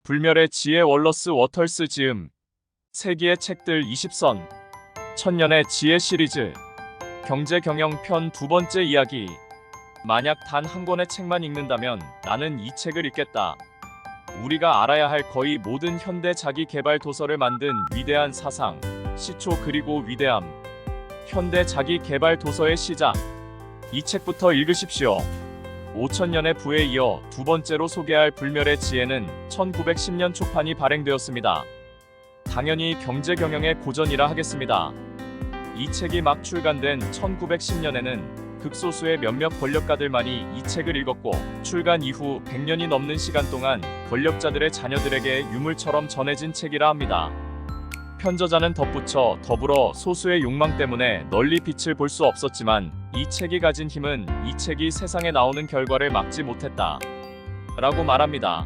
불멸의 지혜 월러스 워털스 지음 세기의 책들 20선 천년의 지혜 시리즈 경제 경영 편 두 번째 이야기. 만약 단 한 권의 책만 읽는다면 나는 이 책을 읽겠다. 우리가 알아야 할 거의 모든 현대 자기 개발 도서를 만든 위대한 사상, 시초 그리고 위대함. 현대 자기 개발 도서의 시작. 이 책부터 읽으십시오. 5000년의 부에 이어 두 번째로 소개할 불멸의 지혜는 1910년 초판이 발행되었습니다. 당연히 경제 경영의 고전이라 하겠습니다. 이 책이 막 출간된 1910년에는 극소수의 몇몇 권력가들만이 이 책을 읽었고, 출간 이후 100년이 넘는 시간 동안 권력자들의 자녀들에게 유물처럼 전해진 책이라 합니다. 편저자는 덧붙여 더불어 소수의 욕망 때문에 널리 빛을 볼 수 없었지만 이 책이 가진 힘은 이 책이 세상에 나오는 결과를 막지 못했다 라고 말합니다.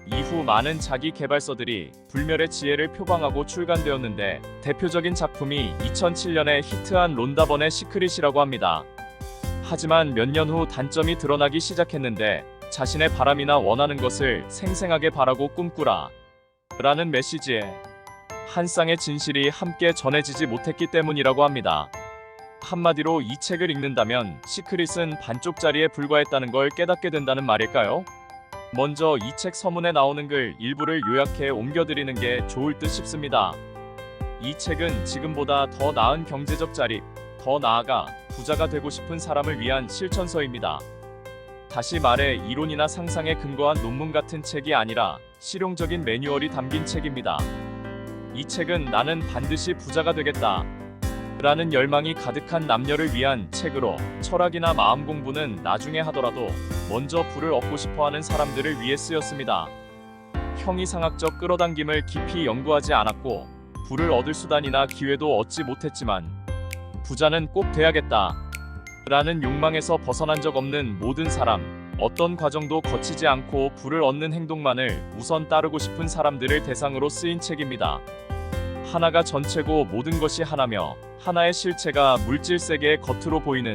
이후 많은 자기 개발서들이 불멸의 지혜를 표방하고 출간되었는데, 대표적인 작품이 2007년에 히트한 론다번의 시크릿이라고 합니다. 하지만 몇 년 후 단점이 드러나기 시작했는데, 자신의 바람이나 원하는 것을 생생하게 바라고 꿈꾸라 라는 메시지에 한 쌍의 진실이 함께 전해지지 못했기 때문이라고 합니다. 한마디로 이 책을 읽는다면 시크릿은 반쪽짜리에 불과했다는 걸 깨닫게 된다는 말일까요? 먼저 이 책 서문에 나오는 글 일부를 요약해 옮겨드리는 게 좋을 듯 싶습니다. 이 책은 지금보다 더 나은 경제적 자립, 더 나아가 부자가 되고 싶은 사람을 위한 실천서입니다. 다시 말해 이론이나 상상에 근거한 논문 같은 책이 아니라 실용적인 매뉴얼이 담긴 책입니다. 이 책은 나는 반드시 부자가 되겠다 라는 열망이 가득한 남녀를 위한 책으로, 철학이나 마음 공부는 나중에 하더라도 먼저 부를 얻고 싶어하는 사람들을 위해 쓰였습니다. 형이상학적 끌어당김을 깊이 연구하지 않았고, 부를 얻을 수단이나 기회도 얻지 못했지만 부자는 꼭 돼야겠다 라는 욕망에서 벗어난 적 없는 모든 사람, 어떤 과정도 거치지 않고 부를 얻는 행동만을 우선 따르고 싶은 사람들을 대상으로 쓰인 책입니다. 하나가 전체고 모든 것이 하나며, 하나의 실체가 물질 세계의 겉으로 보이는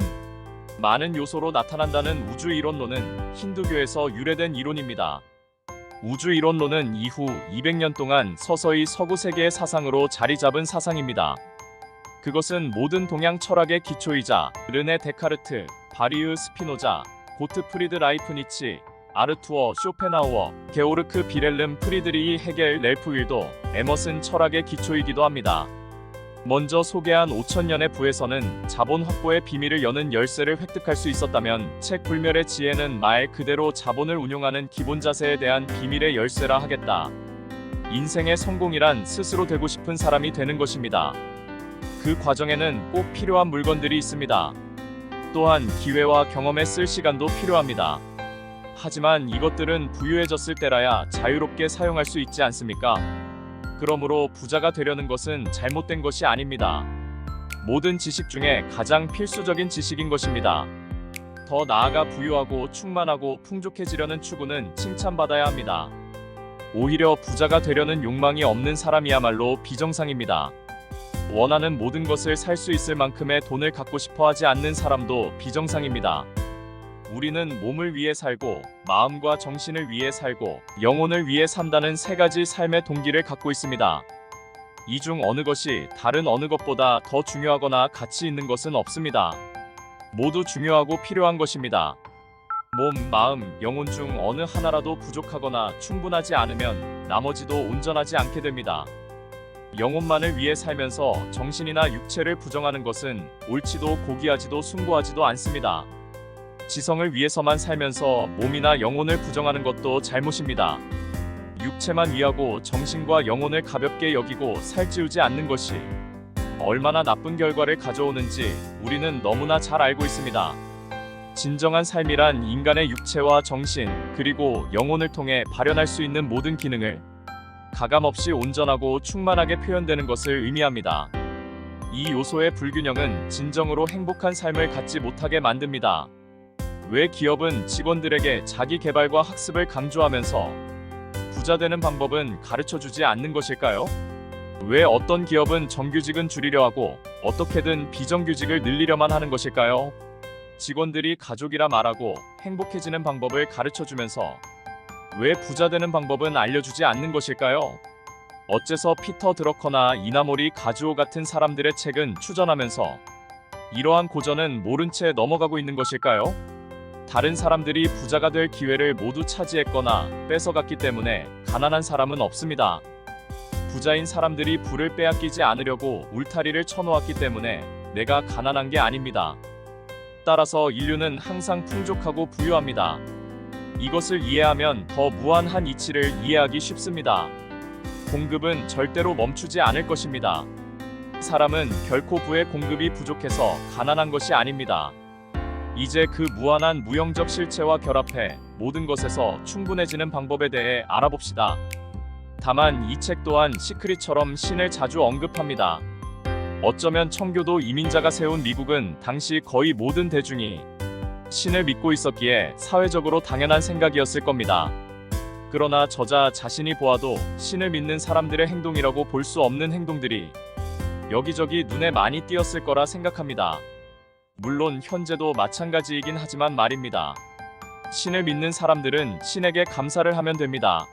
많은 요소로 나타난다는 우주 이론론은 힌두교에서 유래된 이론입니다. 우주 이론론은 이후 200년 동안 서서히 서구 세계의 사상으로 자리 잡은 사상입니다. 그것은 모든 동양 철학의 기초이자 르네 데카르트, 바리으 스피노자, 고트프리드 라이프니치, 아르투어 쇼펜하우어, 게오르크 비렐름 프리드리히 헤겔 렐프 윌도, 에머슨 철학의 기초이기도 합니다. 먼저 소개한 5000년의 부에서는 자본 확보의 비밀을 여는 열쇠를 획득할 수 있었다면, 책 불멸의 지혜는 말 그대로 자본을 운용하는 기본 자세에 대한 비밀의 열쇠라 하겠다. 인생의 성공이란 스스로 되고 싶은 사람이 되는 것입니다. 그 과정에는 꼭 필요한 물건들이 있습니다. 또한 기회와 경험에 쓸 시간도 필요합니다. 하지만 이것들은 부유해졌을 때라야 자유롭게 사용할 수 있지 않습니까? 그러므로 부자가 되려는 것은 잘못된 것이 아닙니다. 모든 지식 중에 가장 필수적인 지식인 것입니다. 더 나아가 부유하고 충만하고 풍족해지려는 추구는 칭찬받아야 합니다. 오히려 부자가 되려는 욕망이 없는 사람이야말로 비정상입니다. 원하는 모든 것을 살 수 있을 만큼의 돈을 갖고 싶어 하지 않는 사람도 비정상입니다. 우리는 몸을 위해 살고, 마음과 정신을 위해 살고, 영혼을 위해 산다는 세 가지 삶의 동기를 갖고 있습니다. 이 중 어느 것이 다른 어느 것보다 더 중요하거나 가치 있는 것은 없습니다. 모두 중요하고 필요한 것입니다. 몸, 마음, 영혼 중 어느 하나라도 부족하거나 충분하지 않으면 나머지도 온전하지 않게 됩니다. 영혼만을 위해 살면서 정신이나 육체를 부정하는 것은 옳지도 고귀하지도 숭고하지도 않습니다. 지성을 위해서만 살면서 몸이나 영혼을 부정하는 것도 잘못입니다. 육체만 위하고 정신과 영혼을 가볍게 여기고 살찌우지 않는 것이 얼마나 나쁜 결과를 가져오는지 우리는 너무나 잘 알고 있습니다. 진정한 삶이란 인간의 육체와 정신, 그리고 영혼을 통해 발현할 수 있는 모든 기능을 가감없이 온전하고 충만하게 표현되는 것을 의미합니다. 이 요소의 불균형은 진정으로 행복한 삶을 갖지 못하게 만듭니다. 왜 기업은 직원들에게 자기 개발과 학습을 강조하면서 부자 되는 방법은 가르쳐주지 않는 것일까요? 왜 어떤 기업은 정규직은 줄이려 하고 어떻게든 비정규직을 늘리려만 하는 것일까요? 직원들이 가족이라 말하고 행복해지는 방법을 가르쳐주면서 왜 부자 되는 방법은 알려주지 않는 것일까요? 어째서 피터 드러커나 이나모리 가즈오 같은 사람들의 책은 추전하면서 이러한 고전은 모른 채 넘어가고 있는 것일까요? 다른 사람들이 부자가 될 기회를 모두 차지했거나 뺏어갔기 때문에 가난한 사람은 없습니다. 부자인 사람들이 부를 빼앗기지 않으려고 울타리를 쳐놓았기 때문에 내가 가난한 게 아닙니다. 따라서 인류는 항상 풍족하고 부유합니다. 이것을 이해하면 더 무한한 이치를 이해하기 쉽습니다. 공급은 절대로 멈추지 않을 것입니다. 사람은 결코 부의 공급이 부족해서 가난한 것이 아닙니다. 이제 그 무한한 무형적 실체와 결합해 모든 것에서 충분해지는 방법에 대해 알아봅시다. 다만 이 책 또한 시크릿처럼 신을 자주 언급합니다. 어쩌면 청교도 이민자가 세운 미국은 당시 거의 모든 대중이 신을 믿고 있었기에 사회적으로 당연한 생각이었을 겁니다. 그러나 저자 자신이 보아도 신을 믿는 사람들의 행동이라고 볼 수 없는 행동들이 여기저기 눈에 많이 띄었을 거라 생각합니다. 물론 현재도 마찬가지이긴 하지만 말입니다. 신을 믿는 사람들은 신에게 감사를 하면 됩니다.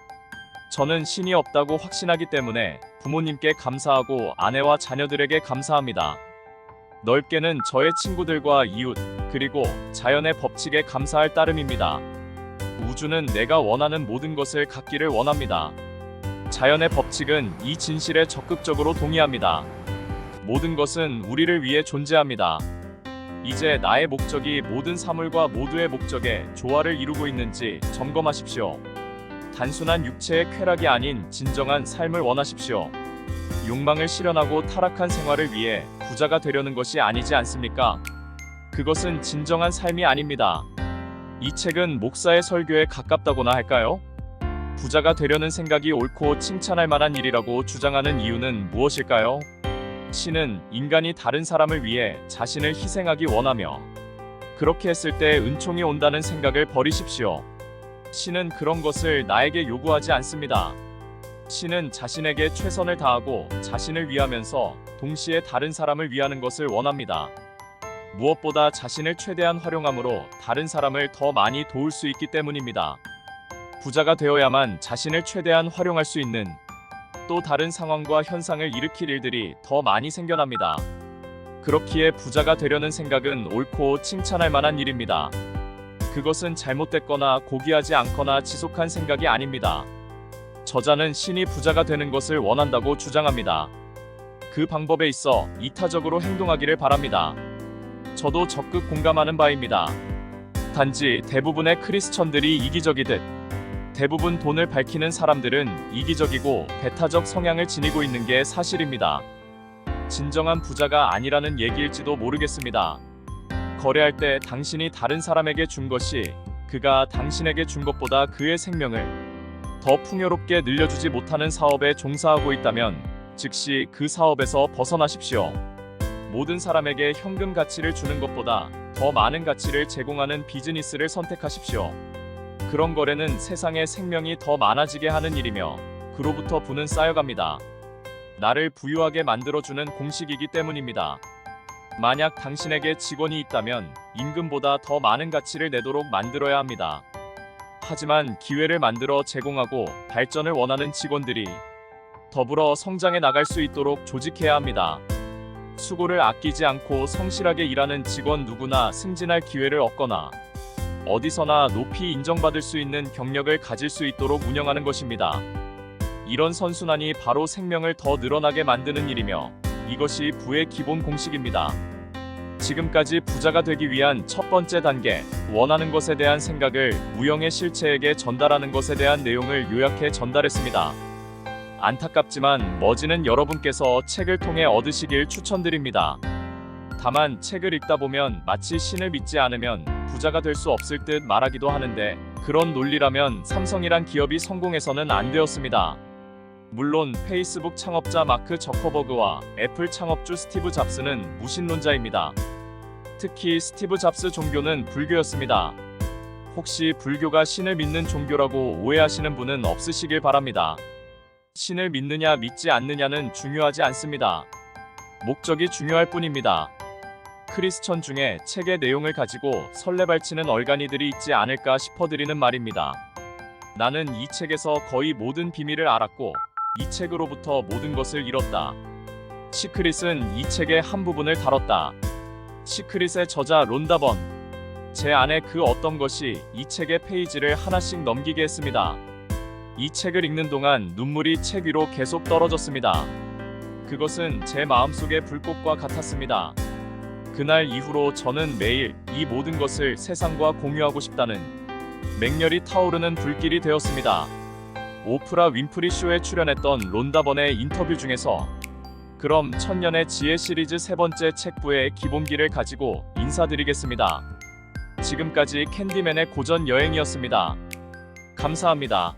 저는 신이 없다고 확신하기 때문에 부모님께 감사하고 아내와 자녀들에게 감사합니다. 넓게는 저의 친구들과 이웃, 그리고 자연의 법칙에 감사할 따름입니다. 우주는 내가 원하는 모든 것을 갖기를 원합니다. 자연의 법칙은 이 진실에 적극적으로 동의합니다. 모든 것은 우리를 위해 존재합니다. 이제 나의 목적이 모든 사물과 모두의 목적에 조화를 이루고 있는지 점검하십시오. 단순한 육체의 쾌락이 아닌 진정한 삶을 원하십시오. 욕망을 실현하고 타락한 생활을 위해 부자가 되려는 것이 아니지 않습니까? 그것은 진정한 삶이 아닙니다. 이 책은 목사의 설교에 가깝다고나 할까요? 부자가 되려는 생각이 옳고 칭찬할 만한 일이라고 주장하는 이유는 무엇일까요? 신은 인간이 다른 사람을 위해 자신을 희생하기 원하며 그렇게 했을 때 은총이 온다는 생각을 버리십시오. 신은 그런 것을 나에게 요구하지 않습니다. 신은 자신에게 최선을 다하고 자신을 위하면서 동시에 다른 사람을 위하는 것을 원합니다. 무엇보다 자신을 최대한 활용함으로 다른 사람을 더 많이 도울 수 있기 때문입니다. 부자가 되어야만 자신을 최대한 활용할 수 있는 또 다른 상황과 현상을 일으킬 일들이 더 많이 생겨납니다. 그렇기에 부자가 되려는 생각은 옳고 칭찬할 만한 일입니다. 그것은 잘못됐거나 고귀하지 않거나 지속한 생각이 아닙니다. 저자는 신이 부자가 되는 것을 원한다고 주장합니다. 그 방법에 있어 이타적으로 행동하기를 바랍니다. 저도 적극 공감하는 바입니다. 단지 대부분의 크리스천들이 이기적이듯 대부분 돈을 밝히는 사람들은 이기적이고 배타적 성향을 지니고 있는 게 사실입니다. 진정한 부자가 아니라는 얘기일지도 모르겠습니다. 거래할 때 당신이 다른 사람에게 준 것이 그가 당신에게 준 것보다 그의 생명을 더 풍요롭게 늘려주지 못하는 사업에 종사하고 있다면 즉시 그 사업에서 벗어나십시오. 모든 사람에게 현금 가치를 주는 것보다 더 많은 가치를 제공하는 비즈니스를 선택하십시오. 그런 거래는 세상에 생명이 더 많아지게 하는 일이며 그로부터 부는 쌓여갑니다. 나를 부유하게 만들어주는 공식이기 때문입니다. 만약 당신에게 직원이 있다면 임금보다 더 많은 가치를 내도록 만들어야 합니다. 하지만 기회를 만들어 제공하고 발전을 원하는 직원들이 더불어 성장해 나갈 수 있도록 조직해야 합니다. 수고를 아끼지 않고 성실하게 일하는 직원 누구나 승진할 기회를 얻거나 어디서나 높이 인정받을 수 있는 경력을 가질 수 있도록 운영하는 것입니다. 이런 선순환이 바로 생명을 더 늘어나게 만드는 일이며 이것이 부의 기본 공식입니다. 지금까지 부자가 되기 위한 첫 번째 단계, 원하는 것에 대한 생각을 무형의 실체에게 전달하는 것에 대한 내용을 요약해 전달했습니다. 안타깝지만 머지는 여러분께서 책을 통해 얻으시길 추천드립니다. 다만 책을 읽다 보면 마치 신을 믿지 않으면 부자가 될 수 없을 듯 말하기도 하는데 그런 논리라면 삼성이란 기업이 성공해서는 안 되었습니다. 물론 페이스북 창업자 마크 저커버그와 애플 창업주 스티브 잡스는 무신론자입니다. 특히 스티브 잡스 종교는 불교였습니다. 혹시 불교가 신을 믿는 종교라고 오해하시는 분은 없으시길 바랍니다. 신을 믿느냐 믿지 않느냐는 중요하지 않습니다. 목적이 중요할 뿐입니다. 크리스천 중에 책의 내용을 가지고 설레발치는 얼간이들이 있지 않을까 싶어 드리는 말입니다. 나는 이 책에서 거의 모든 비밀을 알았고 이 책으로부터 모든 것을 잃었다. 시크릿은 이 책의 한 부분을 다뤘다. 시크릿의 저자 론다 번. 제 안에 그 어떤 것이 이 책의 페이지를 하나씩 넘기게 했습니다. 이 책을 읽는 동안 눈물이 책 위로 계속 떨어졌습니다. 그것은 제 마음속의 불꽃과 같았습니다. 그날 이후로 저는 매일 이 모든 것을 세상과 공유하고 싶다는 맹렬히 타오르는 불길이 되었습니다. 오프라 윈프리 쇼에 출연했던 론다 번의 인터뷰 중에서 그럼 천년의 지혜 시리즈 세 번째 책부의 기본기를 가지고 인사드리겠습니다. 지금까지 캔디맨의 고전 여행이었습니다. 감사합니다.